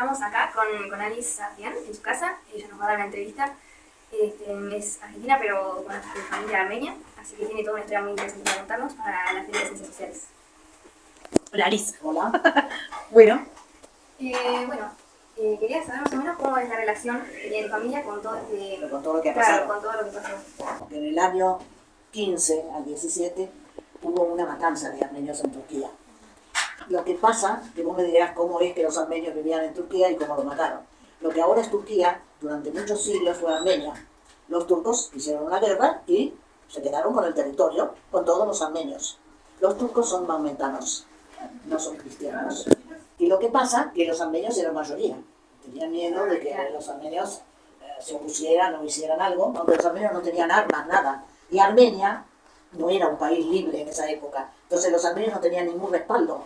Estamos acá con Alice Safian en su casa. Ella nos va a dar una entrevista. Es argentina, pero con familia armenia, así que tiene toda una historia muy interesante para contarnos para la Feria de Ciencias Sociales. Hola, Alice. Hola. Bueno. Quería saber más o menos cómo es la relación que tiene tu familia con todo Con todo lo que ha Claro, pasado. con todo lo que pasó. En el año 15 al 17 hubo una matanza de armenios en Turquía. Lo que pasa, que vos me dirás cómo es que los armenios vivían en Turquía y cómo lo mataron. Lo que ahora es Turquía, durante muchos siglos fue Armenia. Los turcos hicieron una guerra y se quedaron con el territorio, con todos los armenios. Los turcos son maometanos, no son cristianos. Y lo que pasa, que los armenios eran mayoría. Tenían miedo de que los armenios se opusieran o hicieran algo, aunque los armenios no tenían armas, nada. Y Armenia no era un país libre en esa época. Entonces los armenios no tenían ningún respaldo,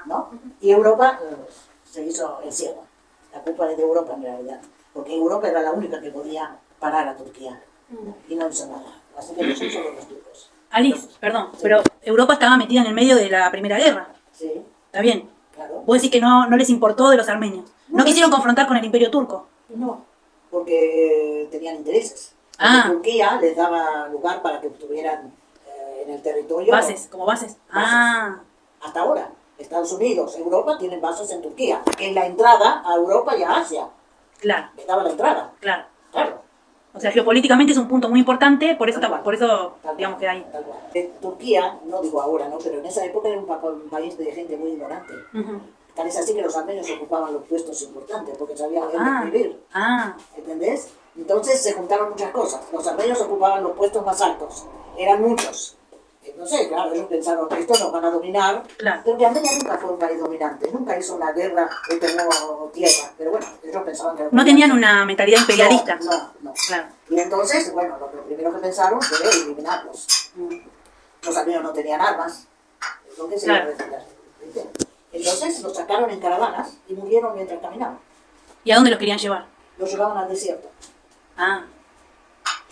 ¿no? Y Europa se hizo el ciego. La culpa es de Europa en realidad, porque Europa era la única que podía parar a Turquía y no hizo nada. Así que ellos son los turcos. Alice, perdón, Sí. pero Europa estaba metida en el medio de la Primera Guerra. Sí, ¿Está bien? claro. Vos decís que no les importó de los armenios. No quisieron confrontar con el Imperio Turco. No, porque tenían intereses. Porque Ah. Turquía les daba lugar para que tuvieran en el territorio Bases, como bases. Ah, hasta ahora. Estados Unidos, Europa tienen bases en Turquía, que es la entrada a Europa y a Asia. claro, Les daba la entrada, claro. claro. O sea, geopolíticamente es un punto muy importante, por eso, Tal cual. Tal digamos cual, que hay. tal cual. Turquía, no digo ahora, ¿no? Pero en esa época era un país de gente muy ignorante. Ujú. Tal es así que los armenios ocupaban los puestos importantes, porque sabían leer y Ah, escribir. ah, ¿Entendés? Entonces se juntaron muchas cosas. Los armenios ocupaban los puestos más altos. Eran muchos. Entonces, claro, ellos pensaron que esto nos van a dominar. claro. Pero que Armenia nunca fue un país dominante. Nunca hizo una guerra de tomó tierra. Pero bueno, ellos pensaban que... No tenían una mentalidad imperialista. No. Claro. Y entonces, bueno, lo primero que pensaron fue eliminarlos. Los armenios no tenían armas. ¿Dónde se iban a defender? ¿Viste? Entonces los sacaron en caravanas y murieron mientras caminaban. ¿Y a dónde los querían llevar? Los llevaban al desierto. Ah,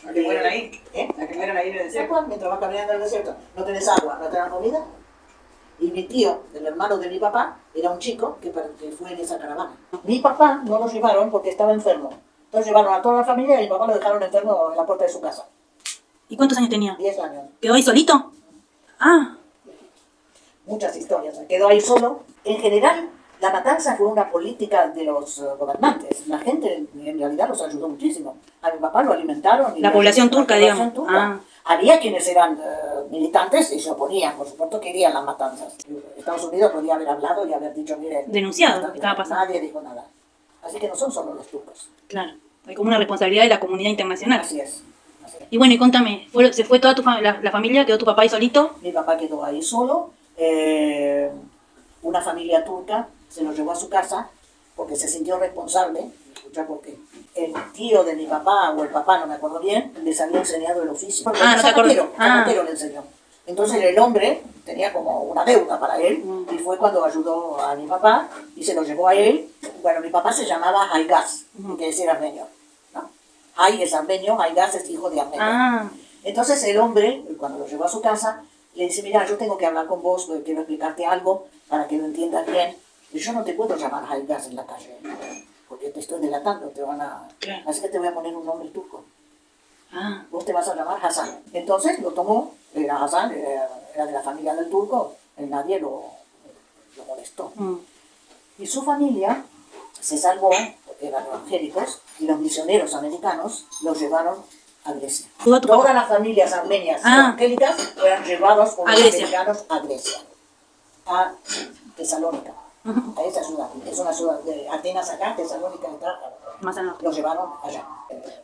¿A que mueran ahí? ¿Eh? ¿A que mueran ahí en el desierto? Después, mientras vas caminando en el desierto, no tenés agua, no tenés comida. Y mi tío, el hermano de mi papá, era un chico que fue en esa caravana. Mi papá no lo llevaron porque estaba enfermo. Entonces llevaron a toda la familia y mi papá lo dejaron enfermo en la puerta de su casa. ¿y cuántos años tenía? 10 años. ¿Quedó ahí solito? Ah, Muchas historias. Se quedó ahí solo. En general, la matanza fue una política de los gobernantes. La gente en realidad los ayudó muchísimo. A mi papá lo alimentaron. Y la población turca, la población digamos. turca. Ah, Había quienes eran militantes y se oponían, por supuesto querían las matanzas. Estados Unidos podía haber hablado y haber dicho, mire, denunciado lo que estaba pasando. nadie dijo nada. Así que no son solo los turcos. Claro. Hay como una responsabilidad de la comunidad internacional. Así es. Así es. Y bueno, y contame, ¿se fue toda la familia? ¿Quedó tu papá ahí solito? Mi papá quedó ahí solo. Una familia turca se lo llevó a su casa porque se sintió responsable. Escucha por qué. El tío de mi papá, o el papá, no me acuerdo bien, les había enseñado el oficio. Ah, no te acuerdas. Zapatero le enseñó. Entonces el hombre tenía como una deuda para él y fue cuando ayudó a mi papá y se lo llevó a él. Bueno, mi papá se llamaba Haygas, que quiere decir armenio, ¿no? Hay es armenio, Haygas es hijo de armenio. Ah, Entonces el hombre, cuando lo llevó a su casa, le dice, mira, yo tengo que hablar con vos, quiero explicarte algo para que lo entiendas bien. Y yo no te puedo llamar Haygas en la calle, porque te estoy delatando, te van a... Claro. Así que te voy a poner un nombre turco. ah, Vos te vas a llamar Hassan. Entonces lo tomó, era Hassan, era de la familia del turco, nadie lo molestó. mm. Y su familia se salvó, porque eran evangélicos, y los misioneros americanos los llevaron a Grecia. ¿Todo tu Todas papá? las familias armenias Ah. evangélicas fueron llevados por A los Grecia. americanos a Grecia, a Tesalónica, a esa ciudad. Es una ciudad de Atenas acá, Tesalónica está. Más al norte. Los llevaron allá.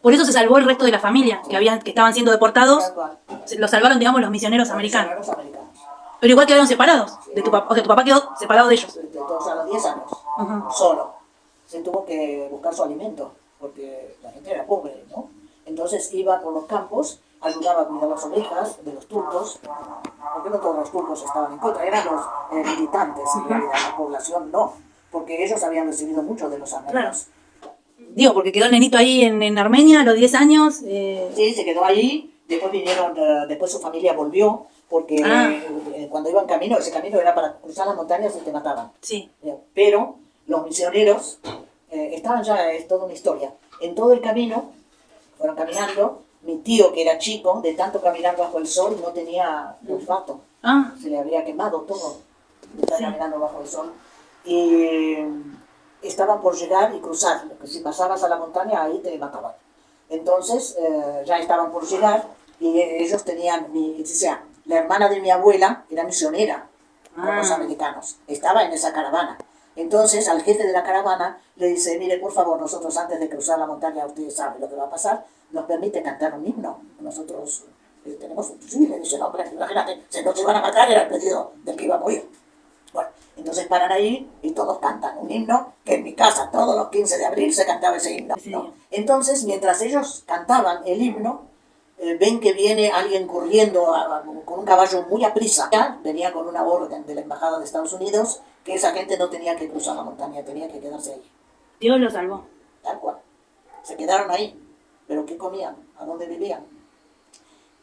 Por eso se salvó el resto de la familia, que estaban siendo deportados. Tal cual. Los salvaron, digamos, los misioneros Los americanos. misioneros americanos. Pero igual quedaron separados de tu papá. O sea, tu papá quedó separado de ellos. De todos a los 10 años, Ujú. solo. Se tuvo que buscar su alimento, porque la gente era pobre, ¿no? Entonces iba por los campos, ayudaba a cuidar las ovejas de los turcos, porque no todos los turcos estaban en contra, eran los militantes, en realidad, la población no, porque ellos habían recibido mucho de los armenios. Digo, porque quedó el nenito ahí en Armenia a los 10 años. Sí, se quedó ahí, después vinieron, después su familia volvió, porque cuando iban camino, ese camino era para cruzar las montañas y te mataban. Sí. Pero los misioneros estaban ya, es toda una historia. En todo el camino, fueron caminando, mi tío que era chico, de tanto caminar bajo el sol, no tenía olfato. Ah, Se le habría quemado todo de estar Sí. caminando bajo el sol. Y estaban por llegar y cruzar, que si pasabas a la montaña ahí te mataban. Entonces ya estaban por llegar y ellos tenían, o sea, la hermana de mi abuela era misionera con los americanos, estaba en esa caravana. Entonces al jefe de la caravana le dice, mire, por favor, nosotros antes de cruzar la montaña, ustedes saben lo que va a pasar, nos permite cantar un himno. Nosotros tenemos un fusil. Le dice, no, pero imagínate, se nos iban a matar, era el pedido del que iba a morir. Bueno, entonces paran ahí y todos cantan un himno, que en mi casa todos los 15 de abril se cantaba ese himno, ¿no? Entonces, mientras ellos cantaban el himno, ven que viene alguien corriendo con un caballo muy aprisa. Venía con una orden de la Embajada de Estados Unidos que esa gente no tenía que cruzar la montaña, tenía que quedarse ahí. Dios lo salvó. Tal cual. Se quedaron ahí. ¿Pero qué comían? ¿A dónde vivían?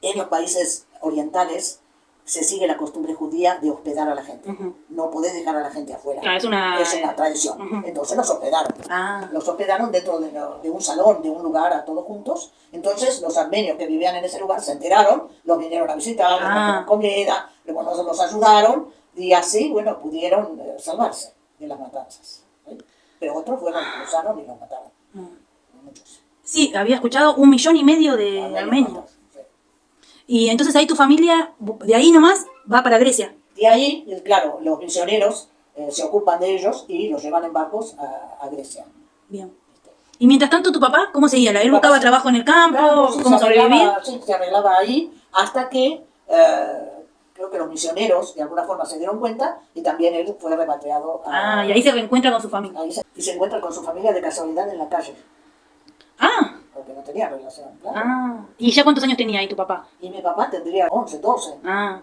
En los países orientales se sigue la costumbre judía de hospedar a la gente. No podés dejar a la gente afuera. Claro, es una tradición. Entonces los hospedaron. Ah. Los hospedaron dentro de un salón, de un lugar, a todos juntos. Entonces los armenios que vivían en ese lugar se enteraron, los vinieron a visitar, les trajeron comida, luego los ayudaron y así, bueno, pudieron salvarse de las matanzas. Pero otros cruzaron y los mataron. Muchos. Sí, había escuchado 1,5 millones de armenios. Sí. Y entonces ahí tu familia, de ahí nomás, va para Grecia. De ahí, claro, los misioneros se ocupan de ellos y los llevan en barcos a Grecia. Bien. Y mientras tanto, ¿tu papá cómo seguía? ¿Él buscaba trabajo en el campo? Claro, sí, ¿Cómo sobrevivir? Sí, se arreglaba ahí hasta que creo que los misioneros de alguna forma se dieron cuenta y también él fue repatriado. Y ahí se reencuentra con su familia. Y se encuentra con su familia de casualidad en la calle, Ah, porque no tenía relación, claro. ¿y ya cuántos años tenía ahí tu papá? Y mi papá tendría 11, 12, claro.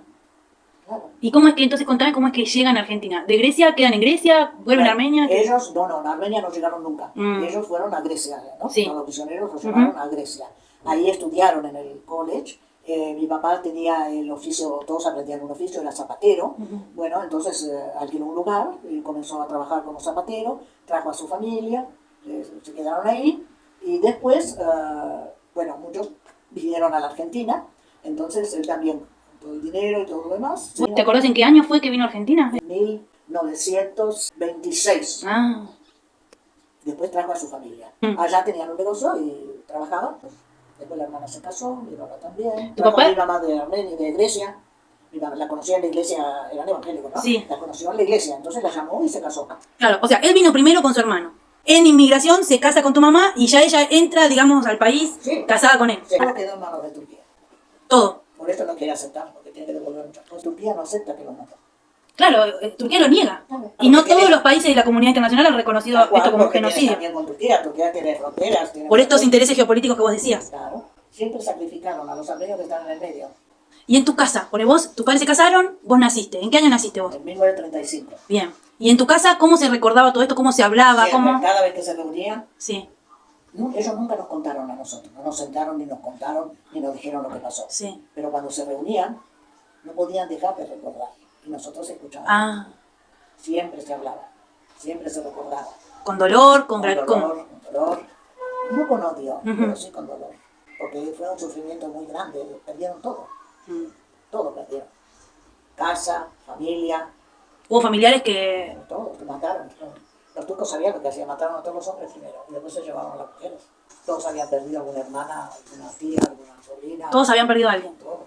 ¿Y cómo es que entonces contame cómo es que llegan a Argentina? ¿De Grecia quedan en Grecia? ¿Vuelven a Armenia? Ellos, no, en Armenia no llegaron nunca. Ellos fueron a Grecia, ¿no? Sí. Los misioneros los llevaron a Grecia. Ahí estudiaron en el college. Mi papá tenía el oficio, todos aprendían un oficio, era zapatero. Bueno, entonces alquiló un lugar y comenzó a trabajar como zapatero, trajo a su familia, se quedaron ahí y después, bueno, muchos vinieron a la Argentina, entonces él también, con todo el dinero y todo lo demás. ¿Te acordás en qué año fue que vino a Argentina? En 1926. Después trajo a su familia. Allá tenían un negocio y trabajaban. Después la hermana se casó, mi papá también. ¿Tu papá? Mi mamá de Armenia, de Grecia. Mi mamá la conocía en la iglesia, eran evangélicos, ¿no? Sí. La conoció en la iglesia, entonces la llamó y se casó. Claro, o sea, él vino primero con su hermano. En inmigración se casa con tu mamá y ya ella entra, digamos, al país casada con él. Todo quedó en manos de Turquía. Todo. Por esto no quiere aceptar, porque tiene que devolver muchas cosas. Turquía no acepta que lo mató. Claro, Turquía lo niega. Y no todos los países de la comunidad internacional han reconocido esto como genocidio. También con Turquía, Turquía tiene fronteras. Tiene Por estos intereses geopolíticos que vos decías. Claro. Siempre sacrificaron a los armenios que están en el medio. Y en tu casa, porque vos, tus padres se casaron, vos naciste. ¿En qué año naciste vos? En 1935. Bien. ¿Y en tu casa cómo se recordaba todo esto? ¿Cómo se hablaba? Siempre, ¿Cómo? cada vez que se reunían, Sí, ellos nunca nos contaron a nosotros, no nos sentaron ni nos contaron ni nos dijeron lo que pasó. sí. Pero cuando se reunían, no podían dejar de recordar. Y nosotros escuchábamos. Siempre se hablaba, siempre se recordaba. Con dolor, con Con dolor, no con odio, pero sí con dolor. Porque fue un sufrimiento muy grande, perdieron todo. Todo perdieron. Casa, familia, Hubo familiares que... todos, que mataron. Los turcos sabían lo que hacían, mataron a todos los hombres primero y después se llevaron a las mujeres. Todos habían perdido alguna hermana, alguna tía, alguna sobrina. Todos habían perdido a alguien. Todos.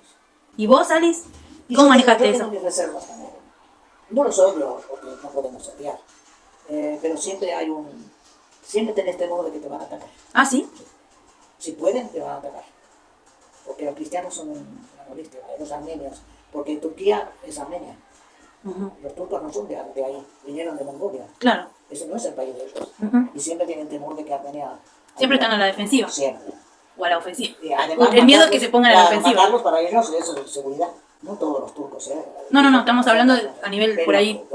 ¿Y vos, Alice? Y ¿Cómo yo manejaste tengo eso? mis reservas también. No los odio, porque no podemos odiar. Pero siempre hay siempre tenés temor de que te van a atacar. Ah, ¿sí? Si pueden, te van a atacar. Porque los cristianos son una molestia, los armenios. Porque Turquía es Armenia. Los turcos no son de ahí, vinieron de Mongolia. Claro. Ese no es el país de ellos. Y siempre tienen temor de que Armenia... Siempre están a la defensiva. Siempre. O a la ofensiva. Y además, El miedo es que se pongan a la ofensiva. Matarlos para ellos es seguridad. No todos los turcos, No, estamos hablando a nivel por ahí.